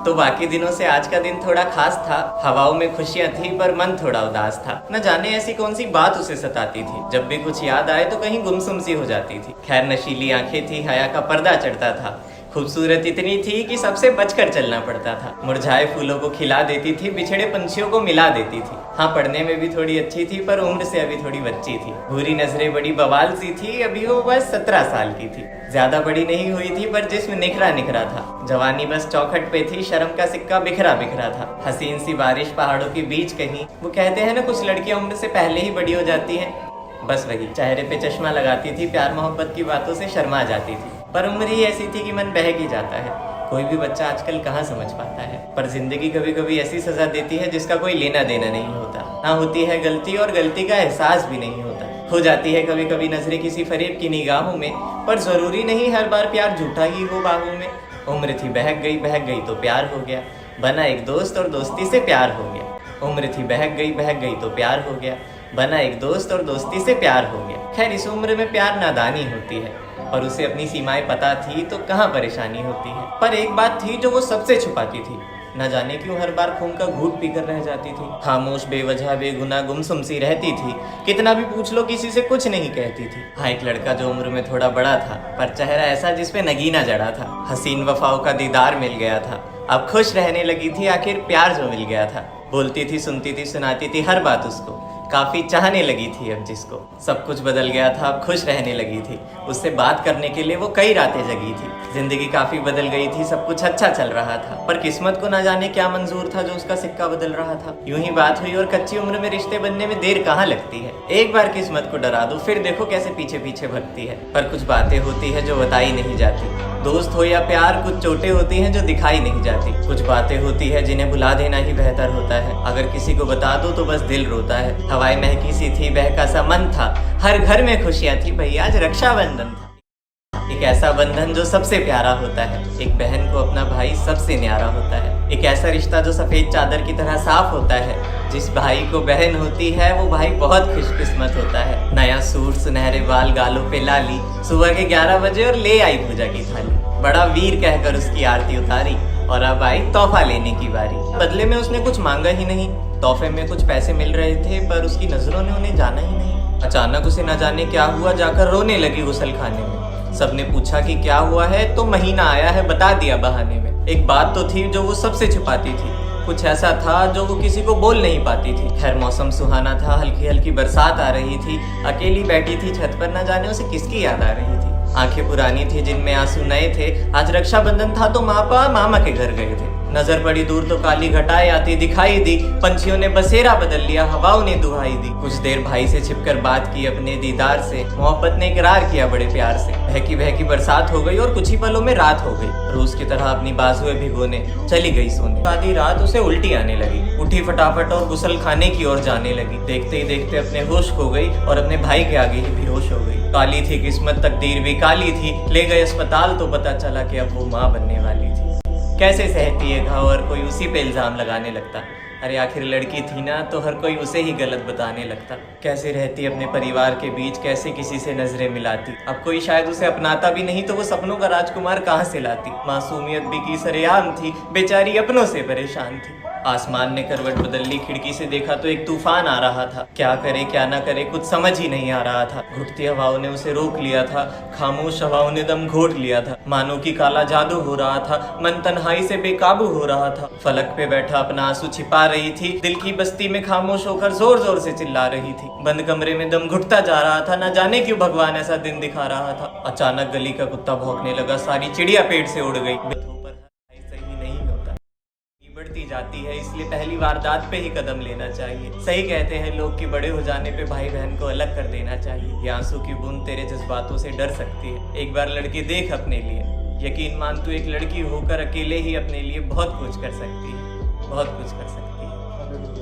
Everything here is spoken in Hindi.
तो बाकी दिनों से आज का दिन थोड़ा खास था। हवाओं में खुशियां थी पर मन थोड़ा उदास था। न जाने ऐसी कौन सी बात उसे सताती थी, जब भी कुछ याद आए तो कहीं गुमसुम सी हो जाती थी। खैर नशीली आंखें थी, हया का पर्दा चढ़ता था। खूबसूरत इतनी थी कि सबसे बचकर चलना पड़ता था। मुरझाए फूलों को खिला देती थी, बिछड़े पंछियों को मिला देती थी। हाँ, पढ़ने में भी थोड़ी अच्छी थी पर उम्र से अभी थोड़ी बच्ची थी। भूरी नजरें बड़ी बवाल सी थी, अभी वो बस 17 साल की थी। ज्यादा बड़ी नहीं हुई थी पर जिस्म निखरा निखरा था। जवानी बस चौखट पे थी, शर्म का सिक्का बिखरा बिखरा था। हसीन सी बारिश पहाड़ों के बीच कहीं। वो कहते हैं ना, कुछ लड़कियां उम्र से पहले ही बड़ी हो जाती हैं, बस वही। चेहरे पे चश्मा लगाती थी, प्यार मोहब्बत की बातों से शर्मा जाती थी। पर उम्र ही ऐसी थी कि मन बहक ही जाता है। कोई भी बच्चा आजकल कहाँ समझ पाता है। पर जिंदगी कभी कभी ऐसी सजा देती है जिसका कोई लेना देना नहीं होता। ना होती है गलती और गलती का एहसास भी नहीं होता। हो जाती है कभी कभी नजरें किसी फरेब की निगाहों में, पर जरूरी नहीं हर बार प्यार झूठा ही हो बाहों में। उम्र थी बहक गई तो प्यार हो गया, बना एक दोस्त और दोस्ती से प्यार हो गया। उम्र थी बहक गई तो प्यार हो गया, बना एक दोस्त और दोस्ती से प्यार हो गया। खैर इस उम्र में प्यार नादानी होती है, और उसे अपनी सीमाएं पता थी तो कहाँ परेशानी होती है। पर एक बात थी जो वो सबसे छुपाती थी। न जाने क्यों हर बार खून का घूंट पीकर रह जाती थी। खामोश, बेवजह, बेगुनाह, गुमसुम सी रहती थी। कितना भी पूछ लो किसी से कुछ नहीं कहती थी। हाँ, एक लड़का जो उम्र में थोड़ा बड़ा था, पर चेहरा ऐसा जिसपे नगीना जड़ा था। हसीन वफाओं का दीदार मिल गया था, अब खुश रहने लगी थी, आखिर प्यार जो मिल गया था। बोलती थी, सुनती थी, सुनाती थी हर बात उसको, काफी चाहने लगी थी अब जिसको। सब कुछ बदल गया था, अब खुश रहने लगी थी। उससे बात करने के लिए वो कई रातें जगी थी। जिंदगी काफी बदल गई थी, सब कुछ अच्छा चल रहा था। पर किस्मत को ना जाने क्या मंजूर था जो उसका सिक्का बदल रहा था। यूं ही बात हुई और कच्ची उम्र में रिश्ते बनने में देर कहाँ लगती है। एक बार किस्मत को डरा दो, फिर देखो कैसे पीछे पीछे भगती है। पर कुछ बातें होती है जो बताई नहीं जाती। दोस्त हो या प्यार, कुछ चोटें होती हैं जो दिखाई नहीं जाती। कुछ बातें होती है जिन्हें भुला देना ही बेहतर होता है। अगर किसी को बता दो तो बस दिल रोता है। हवाएं महकी सी थी, बहका सा मन था, हर घर में खुशियां थी, भैया आज रक्षाबंधन था। एक ऐसा बंधन जो सबसे प्यारा होता है। एक बहन को अपना भाई सबसे न्यारा होता है। एक ऐसा रिश्ता जो सफेद चादर की तरह साफ होता है। जिस भाई को बहन होती है वो भाई बहुत खुशकिस्मत होता है। नया सूट, सुनहरे बाल, गालों पे लाली, सुबह के 11 बजे और ले आई पूजा की थाली। बड़ा वीर कहकर उसकी आरती उतारी, और अब आई तोहफा लेने की बारी। बदले में उसने कुछ मांगा ही नहीं। तोहफे में कुछ पैसे मिल रहे थे, पर उसकी नजरों ने उन्हें जाना ही नहीं। अचानक उसे न जाने क्या हुआ, जाकर रोने लगी गुसल खाने में। सबने पूछा कि क्या हुआ है, तो महीना आया है बता दिया बहाने में। एक बात तो थी जो वो सबसे छुपाती थी। कुछ ऐसा था जो वो किसी को बोल नहीं पाती थी। खैर मौसम सुहाना था, हल्की हल्की बरसात आ रही थी। अकेली बैठी थी छत पर, न जाने उसे किसकी याद आ रही थी। आंखें पुरानी थी जिनमें आंसू नए थे। आज रक्षाबंधन था तो मापा मामा के घर गए थे। नजर पड़ी दूर तो काली घटाएं आती दिखाई दी। पंछियों ने बसेरा बदल लिया, हवाओं ने दुहाई दी। कुछ देर भाई से छिपकर बात की अपने दीदार से। मोहब्बत ने इकरार किया बड़े प्यार से। बहकी बहकी बरसात हो गई और कुछ ही पलों में रात हो गई। रोज की तरह अपनी बाजुएं भिगोने चली गई सोने। आधी रात उसे उल्टी आने लगी। उठी फटाफट और गुसल खाने की ओर जाने लगी। देखते ही देखते अपने होश खो गई और अपने भाई के आगे ही बेहोश हो गई। काली थी किस्मत, तकदीर भी काली थी। ले गए अस्पताल तो पता चला कि अब वो माँ बनने वाली थी। कैसे सहती है घाव और कोई उसी पे इल्जाम लगाने लगता। अरे आखिर लड़की थी ना, तो हर कोई उसे ही गलत बताने लगता। कैसे रहती अपने परिवार के बीच, कैसे किसी से नजरें मिलाती। अब कोई शायद उसे अपनाता भी नहीं तो वो सपनों का राजकुमार कहाँ से लाती। मासूमियत भी की सरेआम थी, बेचारी अपनों से परेशान थी। आसमान ने करवट बदल ली, खिड़की से देखा तो एक तूफान आ रहा था। क्या करे क्या ना करे कुछ समझ ही नहीं आ रहा था। घुटती हवाओं ने उसे रोक लिया था, खामोश हवाओं ने दम घोट लिया था। मानो कि काला जादू हो रहा था, मन तन्हाई से बेकाबू हो रहा था। फलक पे बैठा अपना आंसू छिपा रही थी, दिल की बस्ती में खामोश होकर जोर जोर से चिल्ला रही थी। बंद कमरे में दम घुटता जा रहा था, न जाने क्यों भगवान ऐसा दिन दिखा रहा था। अचानक गली का कुत्ता भौंकने लगा, सारी चिड़िया पेड़ से उड़ गई। बढ़ती जाती है, इसलिए पहली वारदात पे ही कदम लेना चाहिए। सही कहते हैं लोग कि बड़े हो जाने पे भाई बहन को अलग कर देना चाहिए। ये आंसू की बूंद तेरे जज्बातों से डर सकती है। एक बार लड़की देख अपने लिए। यकीन मान तू एक लड़की होकर अकेले ही अपने लिए बहुत कुछ कर सकती है, बहुत कुछ कर सकती है।